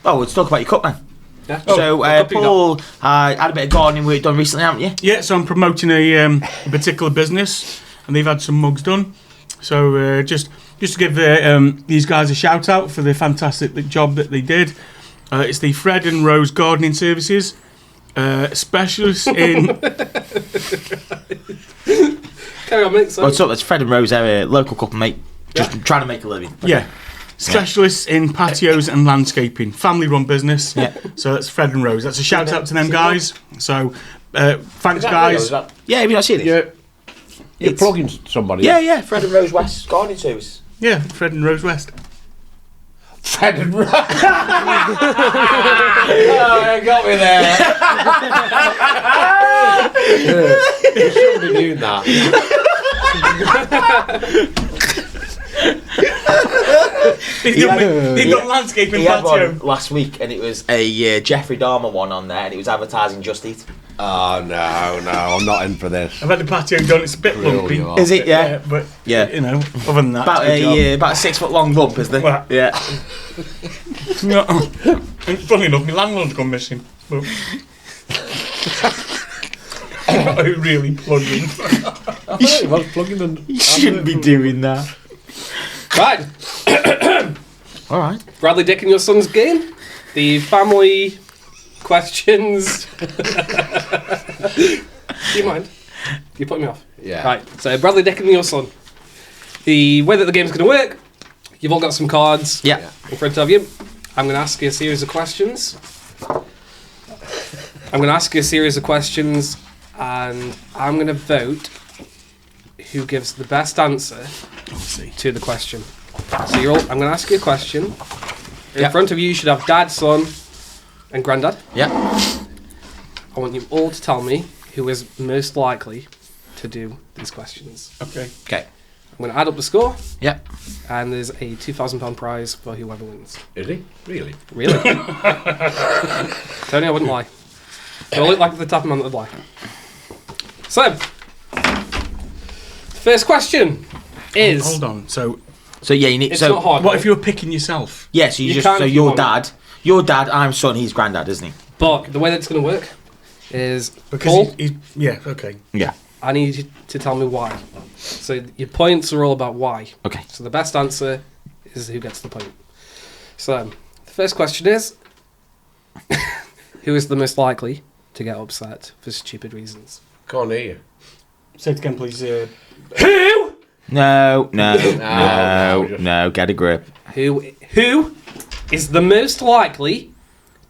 Oh, let's talk about your cup then. Yeah. So, Paul, had a bit of gardening work done recently, haven't you? Yeah, so I'm promoting a particular business, and they've had some mugs done. So just to give these guys a shout out for the fantastic job that they did. It's the Fred and Rose Gardening Services, specialists in. Carry on, mate. Well, it's Fred and Rose, they're a local couple, mate. Just trying to make a living. Yeah. Specialists in patios and landscaping, family-run business. Yeah. So that's Fred and Rose. That's a shout out to them guys. So thanks, guys. Yeah, have you not seen it? You're plugging somebody. Yeah. Fred and Rose West Gardening Service. Yeah, Fred and Rose West. Fred and Rose. Oh, you got me there. You shouldn't be doing that. They've got landscaping He had patio. one last week, and it was a Jeffrey Dahmer one on there, and it was advertising Just Eat. Oh, no, I'm not in for this. I've had the patio done, it's a bit lumpy. Is it? Yeah. But, Yeah. you know, other than that, About a 6 foot long lump, is there? Well, Yeah. no. And funny enough, my landlord's gone missing. But I really plugging. I was plugging and You shouldn't be doing that. Right. All right. Bradley Dickinyourson's game. The family questions. Do you mind? You put me off. Yeah. Right. So Bradley Dickinyourson. The way that the game's going to work, you've all got some cards Yeah. in front of you. I'm going to ask you a series of questions. And I'm going to vote who gives the best answer to the question. So I'm going to ask you a question. In front of you should have Dad, Son, and Grandad. Yeah. I want you all to tell me who is most likely to do these questions. Okay. Okay. I'm going to add up the score, Yeah. and there's a £2,000 prize for whoever wins. Is he? Really? Really? Tony, I wouldn't lie. I look like the type of man that would lie. So, the first question is... Hold on. So yeah, you need. It's so not hard. what mate. if you were picking yourself? Yeah, so you just can so if you your want. dad, I'm son, he's granddad, isn't he? But the way that it's going to work is... Because Paul, yeah, okay. Yeah. I need you to tell me why. So your points are all about why. Okay. So the best answer is who gets the point. So the first question is, who is the most likely to get upset for stupid reasons? Can't hear you. Say it again, please. Who? No. just- Get a grip. Who is the most likely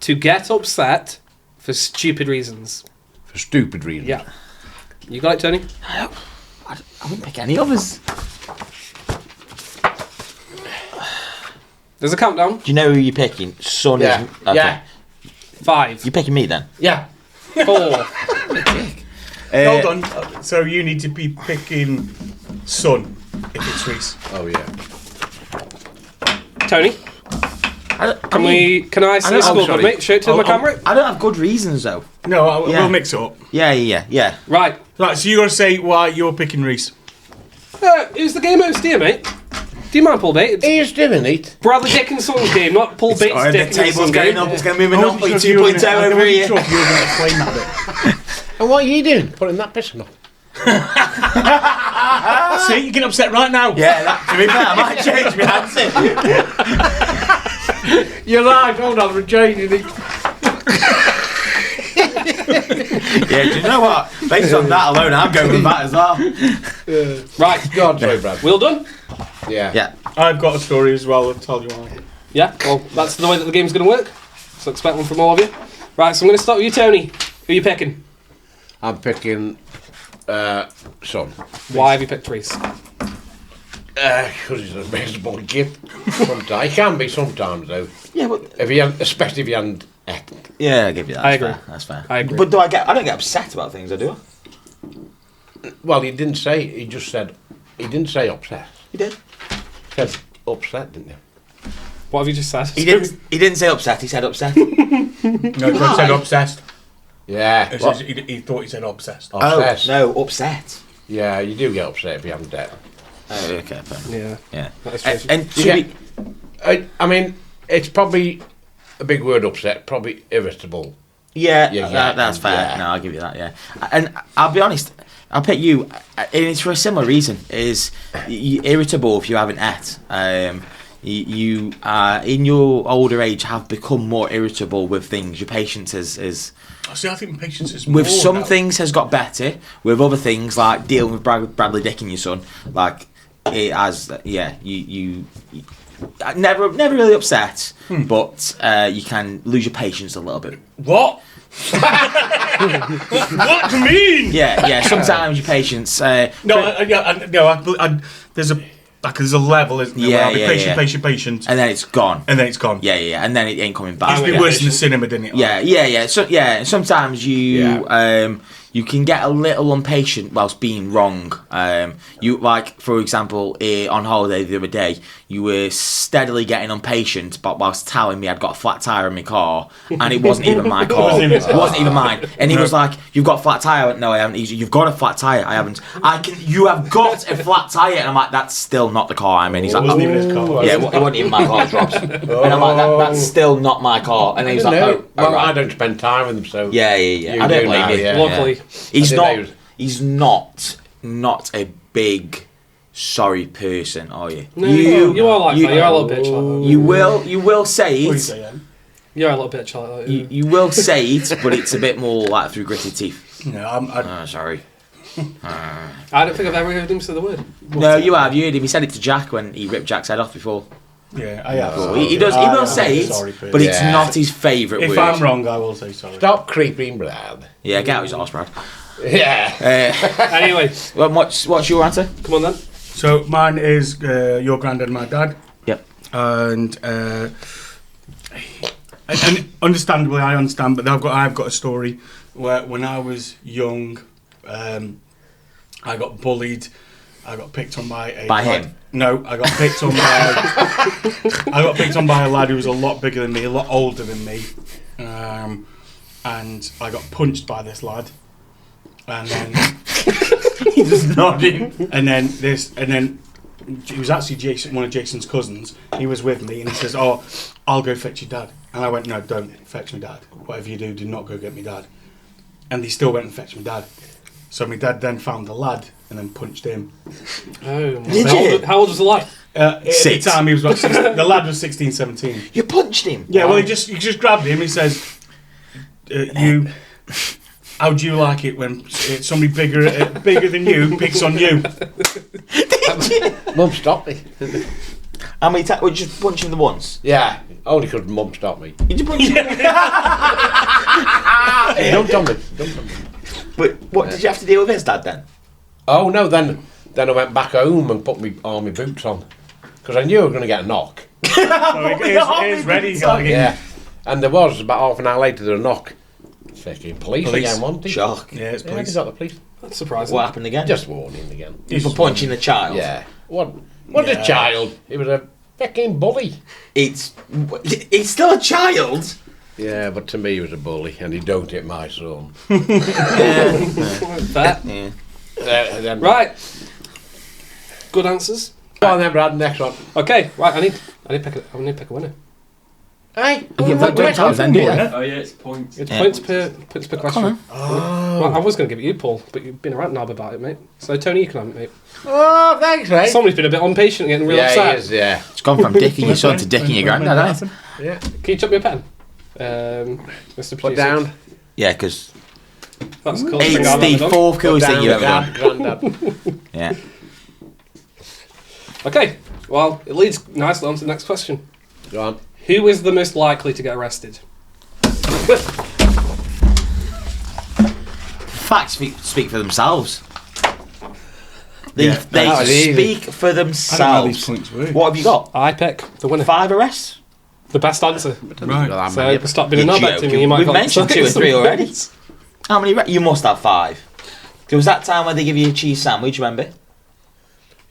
to get upset for stupid reasons? For stupid reasons. Yeah. You got it, Tony? I wouldn't pick any others. There's a countdown. Do you know who you're picking? Son. Yeah. Is, okay. Yeah. 5, You're picking me then. Yeah. 4. Hold on. So you need to be picking son if it's Reece. Oh, yeah. Tony, can I see the scoreboard, mate? Show it to my camera. I don't have good reasons though. No, Yeah. we'll mix it up. Yeah. Right. Right, so you got to say why you're picking Reece. Who's the game host here, mate? Do you mind, Paul Bates? He's doing it. Bradley Dickinson's game, not Paul Bates' Sorry, the table's Dickinson's going game. up. It's going to be I wasn't Monopoly sure if you were 2.0 gonna- I over wasn't here. sure if you were going to explain that bit. And what are you doing? Putting that pissing up. See, you get upset right now. Yeah, to be fair, I might change my answer. You're right. Hold on, we're changing it. Yeah, do you know what? Based on that alone, I'm going with that as well. Right, Go on, sorry, Brad. we all done? Yeah. Yeah. I've got a story as well. I'll tell you why. Yeah, well, that's the way that the game's going to work. So expect one from all of you. Right, so I'm going to start with you, Tony. Who are you picking? I'm picking son. Why have you picked Reece? Because he's an amazing kid. Sometimes. He can be sometimes, though. Yeah, but Especially if you hadn't ate. yeah, I'll give you that. I agree. That's fair. I agree. But I don't get upset about things, I do. Well, he didn't say, he just said, he didn't say upset. He did. He said upset, didn't he? What have you just said? He didn't say upset. He said upset. No, he said obsessed. Yeah. He, What? says he thought he said obsessed. Obsessed. Oh no, upset. Yeah, you do get upset if you haven't ate. Oh, okay, fair. Yeah. Yeah. That is true. And should we? I mean, it's probably a big word, upset. Probably irritable. Yeah, Yeah, that's fair. yeah. No, I'll give you that. Yeah, and I'll be honest. I'll pick you, and it's for a similar reason. Is you irritable if you haven't ate. You in your older age have become more irritable with things. Your patience is See, I think patience is with more some now. things has got better. With other things like dealing with Bradley Dickinyourson, like it has. Yeah, you never really upset, but you can lose your patience a little bit. What? What do you mean? Yeah. Sometimes your patience. There's a level, isn't there? Yeah, where I'll be yeah. patient, And then it's gone. and then it's gone. Yeah, and then it ain't coming back. It's been worse than the cinema, didn't it? Yeah. So sometimes you can get a little impatient whilst being wrong. You like, for example, on holiday the other day, you were steadily getting impatient, but whilst telling me I'd got a flat tire in my car, and it wasn't even my car. It wasn't even mine. And he was like, "You've got a flat tire." I went, "No, I haven't." He's, "You've got a flat tire." I haven't. You have got a flat tire, and I'm like, "That's still not the car I'm in." He's like, Wasn't even his car. "Yeah, it wasn't even my car, it was Rob's." And I'm like, "That's still not my car." And he was like, No, "Oh, well, I right." don't spend time with them, so Yeah. I don't do blame now, you. yeah. Luckily. He's not a big sorry person, are you? No, you are like that. You're a little bitch like that. You will say What are you it. saying? You're a little bitch like that. Yeah. You will say it, but it's a bit more like through gritted teeth. No, Sorry. I don't think I've ever heard him say the word. No, you have. You heard him. He said it to Jack when he ripped Jack's head off before. yeah, I have. Well, he does. He I will am say a it, sorry person. but it's Yeah. not his favourite If word. I'm wrong, I will say sorry. Stop creeping, Brad. Yeah, get out his arse, Brad. Yeah. Anyway, Well, what's your answer? come on then. So mine is your granddad, my dad, Yep. and understandably, I understand, but I've got a story where when I was young, I got bullied. I got picked on by a By lad. him? No, I got picked on by I got picked on by a lad who was a lot bigger than me, a lot older than me, and I got punched by this lad, and then He's just nodding. and then it was actually Jason, one of Jason's cousins. He was with me, and he says, "Oh, I'll go fetch your dad." And I went, "No, don't fetch my dad. Whatever you do not go get my dad." And he still went and fetched my dad. So my dad then found the lad and then punched him. Oh, Did you? how old was the lad? At Six. the time, he was about 16, the lad was 16, 17. You punched him. Yeah, well, he just grabbed him. He says, how do you like it when somebody bigger than you picks on you?" Mum stopped me. How many times? Would you just punch him the once? Yeah, only because Mum stopped me. Did you punch him? Hey, don't tell me. Don't tell me. But what did you have to deal with his dad then? Oh no, then I went back home and put my army boots on because I knew I was going to get a knock. So he's ready. Yeah, and there was about half an hour later there was a knock. Fucking police again, wasn't he? Shock. Yeah, it's Yeah, police. he got the police. That's surprising. What happened again? Just warning again. For punching the child. Yeah. What a child. He was a fucking bully. It's still a child. Yeah, but to me he was a bully, and he don't hit my son. Fair. Yeah. Then, Right. Good answers. Go on then, Brad. Next one. Okay. Right. I need to pick a winner. Hey, Don't tell us then, do you? Oh yeah, it's points. It's Yeah. points per question. Well, I was going to give it you, Paul, but you've been a rant knob about it, mate. So Tony, you can have it, mate. Oh, thanks, mate. Somebody's been a bit impatient, getting real Yeah, upset. he is. Yeah. It's gone from dicking your son to dicking your granddad, hasn't it? Yeah. Can you chuck me a pen, Mr. Put Producer? down. Yeah, because That's the coolest it's thing I've the ever done. fourth coolest thing Down, you've ever done. Grandad. Yeah. Okay. Well, it leads nicely on to the next question. Go on. Who is the most likely to get arrested? Facts speak for themselves. They Yeah, that was easy. speak for I don't know how themselves. these points work. What have you got? I pick the winner. 5 arrests? The best answer. Right. So stop being a You're knob to me. joking. You might We've got mentioned 2 or 3 already. points. How many? You must have 5. There was that time where they give you a cheese sandwich. Remember?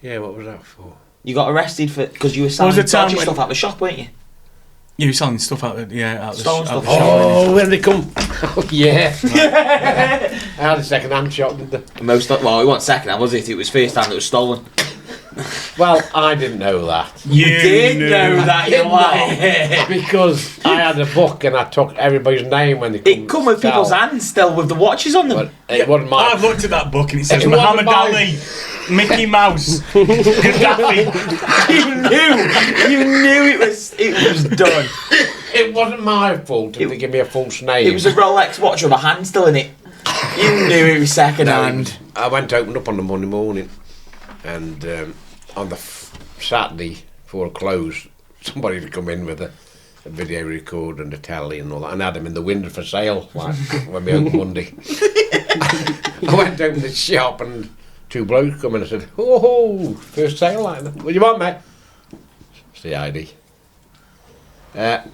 Yeah, what was that for? You got arrested for because you were was selling the time dodgy when- stuff out the shop, weren't you? You were selling stuff out of the Stolen out stuff. the shop. Oh, when they come. Oh, yeah. I had a second-hand shop, didn't they? Well, it wasn't second hand, was it? It was first hand that was stolen. Well, I didn't know that. You did know that, you lying. Because I had a book and I took everybody's name when they It come with people's hands still with the watches on them. But it wasn't my... I've looked at that book and it says It wasn't Muhammad mine. Ali, Mickey Mouse, Gaddafi. You knew it was done. It wasn't my fault if they give me a false name. It was a Rolex watch with a hand still in it. You knew it was second hand. I went to open up on the Monday morning, and on the Saturday before it closed, somebody had come in with a video recorder and a telly and all that, and had them in the window for sale, like when we opened Monday. I went to open the shop, and two blokes come in and said, "Oh, first sale like that. What do you want, mate?" It's the ID. Where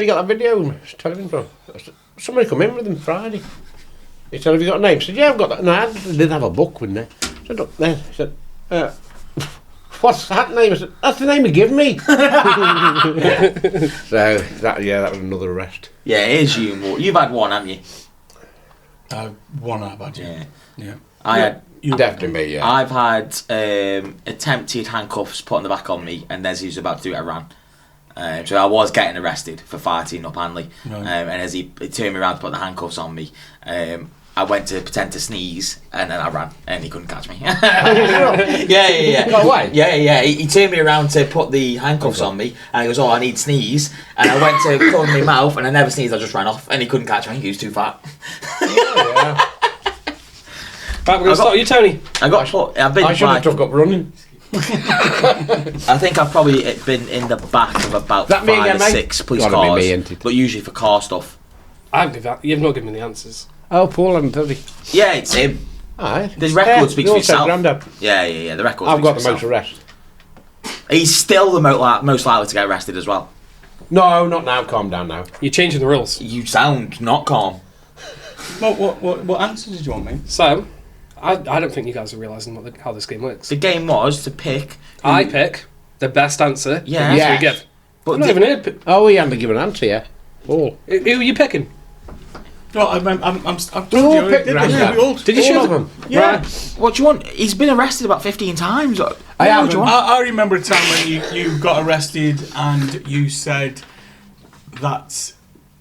you got that video telling from? I said, somebody come in with them Friday. He said, "Have you got a name?" I said, "Yeah, I've got that." No, I did have a book with me. I said, "Look there." He said, "What's that name?" I said, "That's the name he gave me." So that was another arrest. Yeah, it is you. You've had one, haven't you? One I've had, yeah. I had. Definitely me, yeah. I've had attempted handcuffs put on the back on me, and as he was about to do it, I ran. So I was getting arrested for farting up Hanley, Right. and as he turned me around to put the handcuffs on me, I went to pretend to sneeze, and then I ran, and he couldn't catch me. Yeah. Got away? Yeah. He turned me around to put the handcuffs on me, and he goes, "Oh, I need sneeze," and I went to cover my mouth, and I never sneezed. I just ran off, and he couldn't catch me. He was too fat. Yeah. Right, we're going to start with you, Tony. I've been. I should have took up running. I think I've probably been in the back of about That me 5 again, or mate? 6 police Gotta be cars, me, ain't it? but usually for car stuff. You've not given me the answers. Oh, Paul and Tony. Yeah, it's him. Aye. The record speaks for itself. Grandad. Yeah. The record. I've speaks got for the most itself. arrests. He's still the most likely to get arrested as well. No, not now. Calm down now. You're changing the rules. You sound not calm. What answer did you want me? So, I don't think you guys are realising how this game works. The game was to pick. I pick the best answer. Yeah. You Yeah. three give. But I'm not even here. Oh, he hadn't given an answer yet. Paul. Who are you picking? No, I'm We told all you, picked didn't Grandad. we all? Did you All show of them? them. Yeah. Right. what do you want? He's been arrested about 15 times. What I do haven't. you want? I remember a time when you got arrested and you said that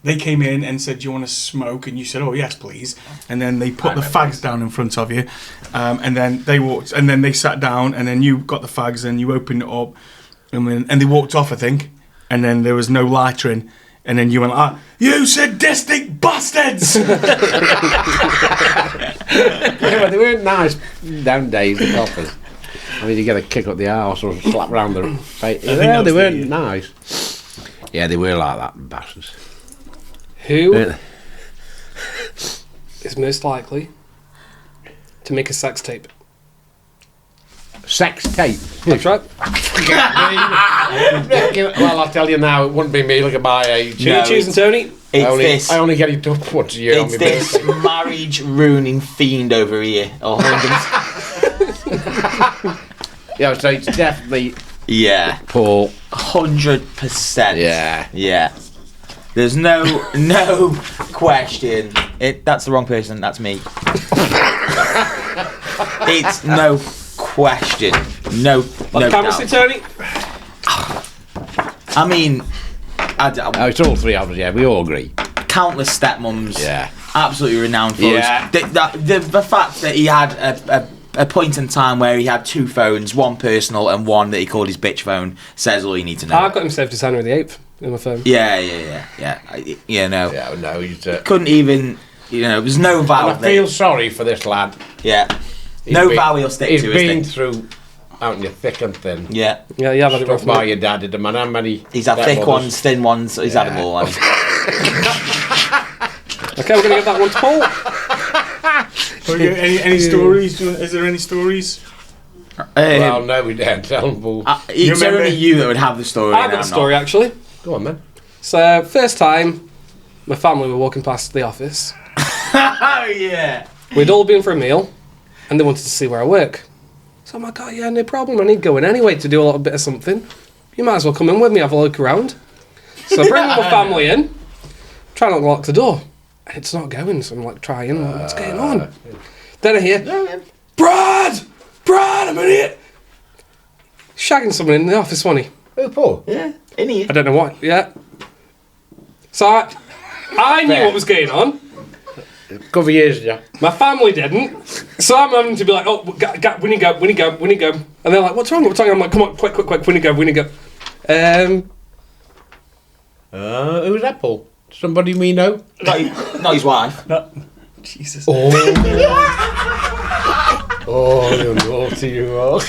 they came in and said, "Do you want to smoke?" And you said, "Oh yes, please." And then they put the fags down in front of you, and then they walked, and then they sat down, and then you got the fags, and you opened it up, and they walked off, I think, and then there was no lighter in. And then you went like, "You sadistic bastards!" Yeah, but they weren't nice down days, the coppers. I mean, you get a kick up the arse or slap round the face. think Yeah, they that's weren't the- nice. Yeah, they were like that, bastards. Who Yeah. is most likely to make a sex tape? Sex tape. That's right. Well, I'll tell you now, it wouldn't be me. Look at my age. Who are you choosing, Tony? It's I only get it up once a year on It's my this birthday. marriage ruining fiend over here. Oh, Yeah, so it's definitely yeah, Paul. 100%. Yeah. There's no question. That's the wrong person. That's me. It's no question. No Chemistry, doubt. Tony? I mean, Oh, it's all three of us, yeah, we all agree. countless stepmoms. Yeah. Absolutely renowned for Yeah. the fact that he had a point in time where he had 2 phones, one personal and one that he called his bitch phone, says all you need to know. I've got him saved as Henry VIII in my phone. Yeah. No. Yeah, no, he's... Couldn't even, there's no vow. and I feel sorry for this lad. Yeah. He's No been- vow he'll stick He's to, been is he? through out in your thick and thin. Yeah. Yeah, you have had it rough. Stuck by mate. your dad, did man. How many? He's had thick ones, thin ones, he's had them all. hasn't he? Okay, we're going to give that one to Paul. Any stories? Is there any stories? Well, no, we didn't tell him, Paul. It's remember- only you that would have the story. I've and got a I'm story, actually. Go on, then. So, first time, my family were walking past the office. not. Oh, yeah. We'd all been for a meal, and they wanted to see where I work. So I'm like, "Oh yeah, no problem. I need going anyway to do a little bit of something. You might as well come in with me, have a look around." So I bring my family in, try not to lock the door. And it's not going, so I'm like trying, what's going on? Then I hear, Brad, I'm in here. shagging someone in the office, wasn't he? Who, Paul? Yeah, in here. I don't know what. Yeah. So I knew what was going on. A couple of years, yeah. My family didn't. So I'm having to be like, oh, when you go. And they're like, what's wrong? I'm like, come on, quick, when you go. Who's that, Paul? Somebody we know? Not his wife. No. Jesus. Oh, you naughty you are.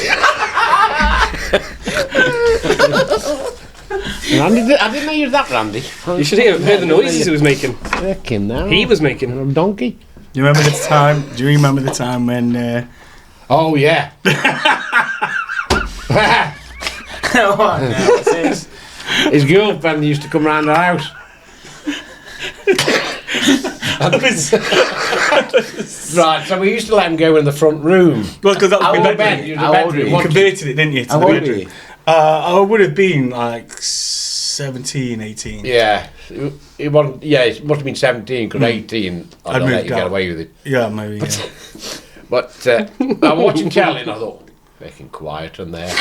Randy, I didn't know you was that Randy. You should hear the noises he was making. Fucking now. He was making. A donkey. Do you remember the time? Do you remember the time when? Oh yeah. What? No, what's this? His girlfriend used to come round the house. Right, so we used to let him go in the front room. Well, because that was How my old bedroom. were you? The How old were bedroom. You converted it, didn't you? To How the old were bedroom. you? I would have been like 17, 18. Yeah, it wasn't. Yeah, it must have been 17 because 18. I'd let moved you get out. away with it. Yeah, maybe. Yeah. But I was watching telly and I thought, making quiet in there.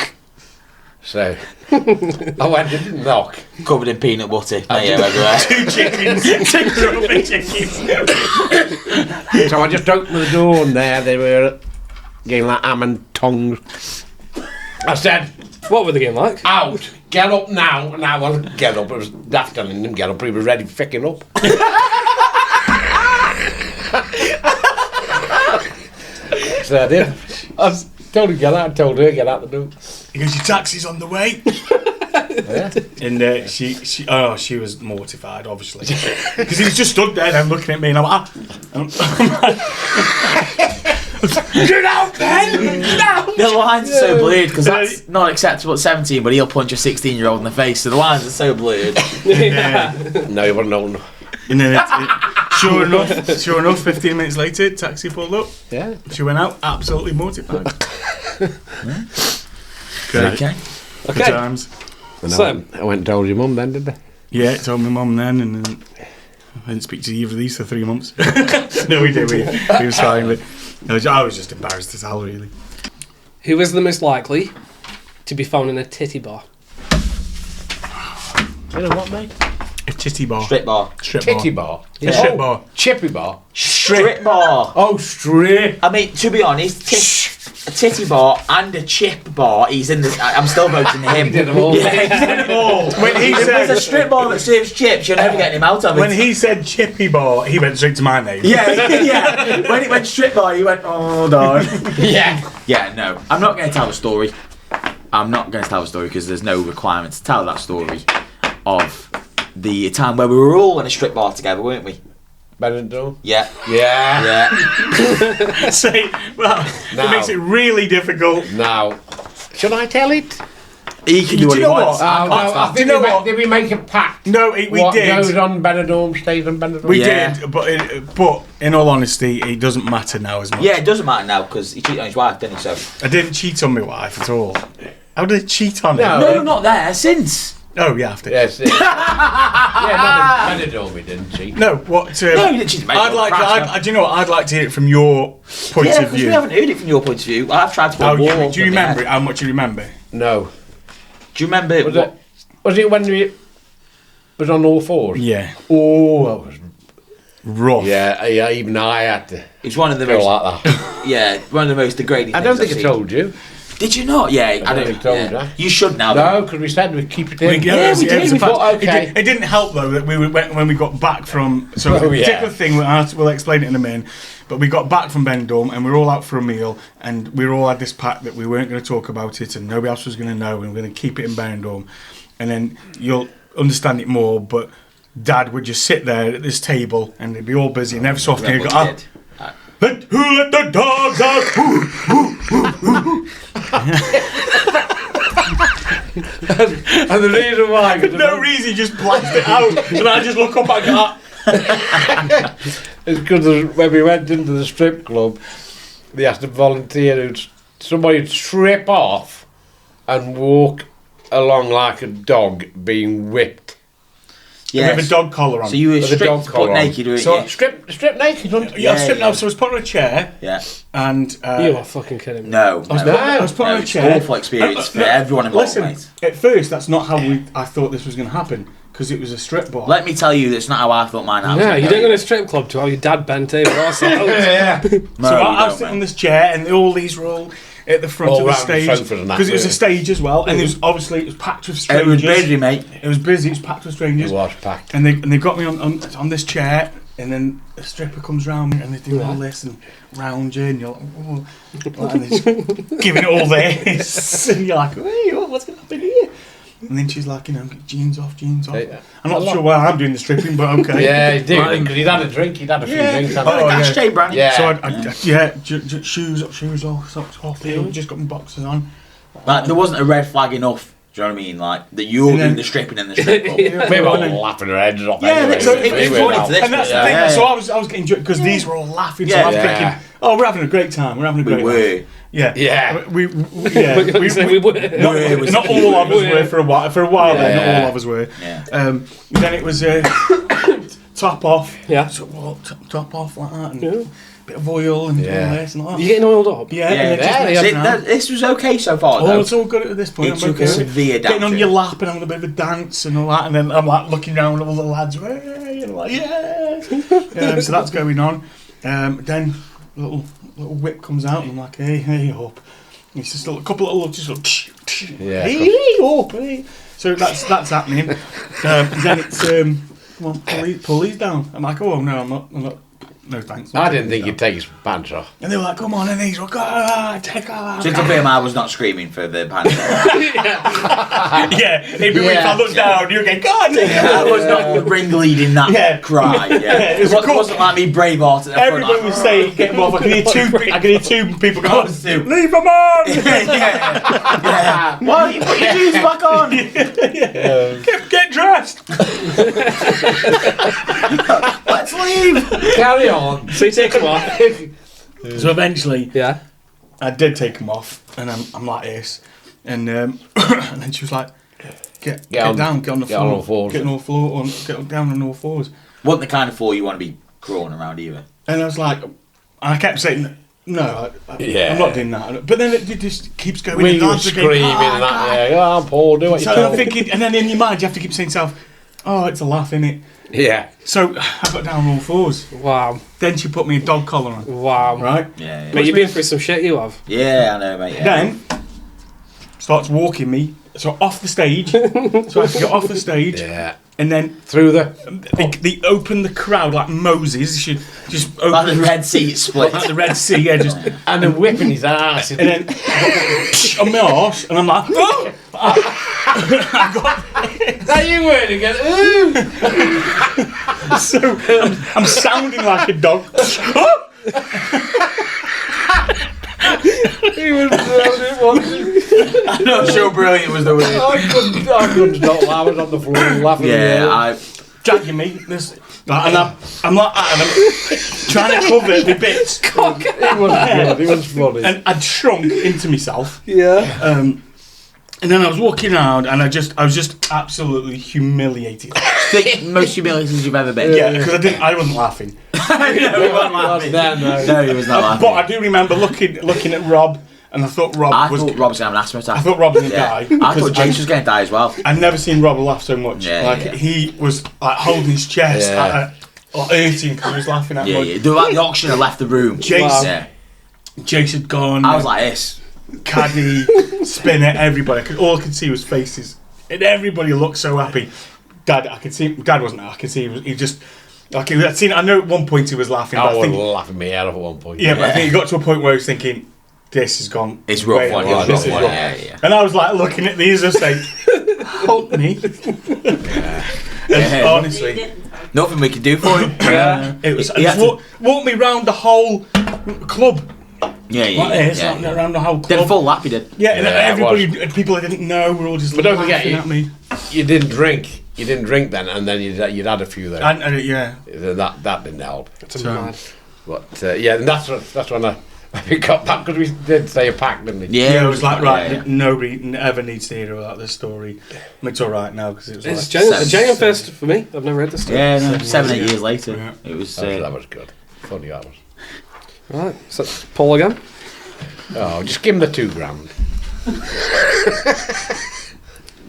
So I went and didn't knock. Covered in peanut butter. Mayo everywhere. Two chickens. Two grumpy chickens. So I just opened the door and there they were getting like ham and tongues. I said, What were the game like? out, get up now. And I wasn't get up, it was daft telling him get up, he was ready ficking up. So I did. I told him get out, I told her get out the door. He goes, your taxi's on the way. Yeah. And she was mortified, obviously, because he was just stood there and looking at me, and I'm like, get out, Ben! The lines are so blurred because that's not acceptable at 17, but he'll punch a 16-year-old in the face, so the lines are so blurred. Yeah. No, he wasn't old enough. And then sure enough, 15 minutes later, taxi pulled up. Yeah. She went out, absolutely mortified. Okay. Good Okay. times. And So- I went and told your mum then, did I? Yeah, told my mum then, and then I didn't speak to either of these for 3 months. No, we did. We was fine, but I was just embarrassed as hell, really. Who is the most likely to be found in a titty bar? You know what, mate? A titty bar. Strip bar. Strip Titty bar. bar. A strip bar. Chippy bar. Strip bar. Oh, strip. I mean, to be honest, a titty bar and a chip bar. He's in the. I'm still voting him. He did them all. Yeah, he did them all. When he If there's a said strip bar that serves chips, you're never getting him out of it. when he said chippy bar, he went straight to my name. yeah. When it went strip bar, he went, oh, no. Yeah. Yeah, no. I'm not going to tell the story. I'm not going to tell the story because there's no requirement to tell that story of the time where we were all in a strip bar together, weren't we? Benidorm. Yeah. Yeah. Yeah. Say, well, No. it makes it really difficult. Now, should I tell it? He can do what Do he you know wants. what? I Oh, can't no, stop. I think Do you know what? did we make a pact? No, we What did. goes on Benidorm stays on Benidorm. We Yeah. did, but in all honesty, it doesn't matter now as much. Yeah, it doesn't matter now because he cheated on his wife, didn't he? So. I didn't cheat on my wife at all. How did I cheat on her? No. No, not there, since. Oh, yeah, after. Yes. Yeah, Benidorm we didn't cheat. No, what? No, you didn't cheat, mate. I'd like. Do you know what? I'd like to hear it from your point Yeah, of because we view. haven't heard it from your point of view. I've tried to put Oh, a wall. do you remember it? How much you remember? No. Do you remember Was it when we was on all fours? Yeah, Oh, that was. rough. Yeah, even I had to It's one of the go most. like that. Yeah, one of the most degrading. I don't things think I've I seen. told you. Did you not? Yeah, I don't don't. think I told yeah. you. You should now. No, because we said we'd keep it in. Yeah, we did. It was a We fact. thought, okay. It didn't help though that we went when we got back from. So Oh, a yeah. particular thing. We'll explain it in a minute. But we got back from Benidorm and we were all out for a meal and we all had this pact that we weren't going to talk about it and nobody else was going to know and we're going to keep it in Benidorm. And then you'll understand it more. But Dad would just sit there at this table and they'd be all busy and every so often he'd go, What you did. Who let the dogs out? And the reason why, For no reason, he just blast it out, and I just look up and go, is because when we went into the strip club, they asked a volunteer somebody would strip off and walk along like a dog being whipped. Yeah. With a dog collar on. So you were With a stripped dog butt collar on. naked, weren't So you? Strip naked, wasn't it? Yeah, I was Yeah, stripped yeah. out, so I was put on a chair, Yeah. and You are fucking kidding me. No. I was put on a It's chair. an awful experience for everyone involved, Listen, mate. at first, that's not how I thought this was going to happen, because it was a strip bar. Let me tell you, that's not how I thought mine happened. Yeah, you don't go to a strip club to have your dad bent over ourselves. Yeah. So I was sitting on this chair, and all these were all at the front All of the round the stage, sofas and that, because it was a really. stage as well, and it was obviously it was packed with It strangers. was busy, mate. It was busy. It was packed with strangers. It was packed. And they got me on this chair, and then a stripper comes round me, and they do all this and round you, and you're like, oh, like, and they're just giving it all this, and you're like, hey, what's going to happen here? And then she's like, jeans off. Yeah. I'm not sure why I'm doing the stripping, but okay. Yeah, he did, because he'd had a drink, he'd had a few drinks. hadn't Oh, he? That's yeah. straight, Brandon. Yeah. So shoes off, socks off. Just got my boxers on. Like, there wasn't a red flag enough. Do you know what I mean? Like, that you were And then- doing the stripping in the strip club. We were all laughing our heads off Yeah, anyway. so it's We were funny now- to this, And that's the Yeah. thing. Yeah. So I was getting drunk because these were all laughing. So Yeah. I'm Yeah. thinking, oh, we're having a great time. We're having a We great were. time. Yeah. Yeah. We We were. not all of us were for a while. For a while, Yeah. then, not all of us were. Yeah. Then it was top off. Yeah. So top off like that, and Yeah. bit of oil and Yeah. all this and all that. You getting oiled up? Yeah, Yeah, and then just yeah, lay See, down. this was okay so far, Oh, though. it's all good at this point. It I'm took okay. a severe Getting on downturn. your lap and having a bit of a dance and all that, and then I'm like looking around at all the lads, hey, and I'm like, yeah. So that's going on. Then little whip comes out, and I'm like, hey, up. And it's just a couple of little, just little, Yeah, hey, up, hey. So that's happening. Then it's come on, pull these down. I'm like, oh no, I'm not. No thanks. I didn't think he'd take his pants off. And they were like, come on, and these were take off. To confirm, I was not screaming for the pants. Yeah, it'd be weird if I looked down, you'd go, God, I was not the ringleading that Yeah. cry. Yeah. it was It wasn't like me Braveheart at the front. everyone was saying, get him off. I could hear two people go, Us too. leave him on! yeah. Why you put your shoes back on? Get dressed! Let's leave. Carry on. So you take them off. So eventually, Yeah. I did take him off, and I'm like this. And, and then she was like, get on- down, get on the get floor. on all fours. Get on all floor, get down on all fours. Wasn't the kind of floor you want to be crawling around either. And I was like, I kept saying, no, Yeah. I'm not doing that. But then it just keeps going. When and you were dancing, screaming going, and that, yeah, oh, Paul, do what you So tell I'm thinking, and then in your mind, you have to keep saying to yourself, oh, it's a laugh, innit? Yeah. So I got down on all fours. Wow. Then she put me a dog collar on, Wow. right? Yeah. But you've been through some shit, you have. Yeah, I know, mate. Yeah. Then starts walking me, so off the stage. So I have to get off the stage, Yeah. and then Through the... they open the crowd like Moses. You should just open Like the Red Sea split. like the Red Sea, yeah, just. And then whipping his ass. And then on my arse, and I'm like, oh! There you were again. Ooh. So I'm sounding like a dog. He was brilliant. I'm not sure brilliant was the word. I couldn't stop. I was on the floor laughing. Yeah, Dragging me, this, like, and I'm like, and I'm trying to cover the bits, He was good. He was funny. and I'd shrunk into myself. Yeah. And then I was walking around, and I was just absolutely humiliated. think most humiliations you've ever been. Yeah, because I wasn't laughing. No, he wasn't laughing. No, he was not laughing. But I do remember looking at Rob, and I thought Rob I was. thought Rob's going to have an asthma attack. I thought Rob was gonna Yeah. die. I because thought James was going to die as well. I'd never seen Rob laugh so much. Yeah, like yeah. he was like holding his chest, Yeah. like hurting because he was laughing at Yeah, me. yeah. They were like the auctioneer left the room. Jace- Yeah. Jace had gone. I was like this. Caddy, Spinner, everybody. All I could see was faces, and everybody looked so happy. Dad, I could see. Dad wasn't. I could see he just like I'd seen. I know at one point he was laughing. I But I was think, laughing me out of at one point. yeah, but I think he got to a point where he was thinking, "This has gone. It's rough way one. over. Yeah, This is rough." yeah. And I was like looking at these, just like, help me. And Yeah. honestly, Nothing we could do for him. it was. He had Just walk me round the whole club. Yeah, yeah. Like this, yeah, like, yeah. around the whole Did a club. full lap, he did. Yeah, and Yeah, it everybody, people I didn't know, were all just But don't laughing forget, at me. You didn't drink. You didn't drink then, and then you'd had a few there. Yeah. That didn't help. It's So- mad. But yeah, and that's when We got back because we did say a pack, didn't we? Yeah, it was like, right, yeah. nobody ever needs to hear about this story. It's all right now, because it was It's like... a genuine first for me. I've never read the story. Yeah, no, 7-8 years later, Yeah. it was. That was good. Funny, that was. Right, so Paul again. Oh, just give him the £2,000.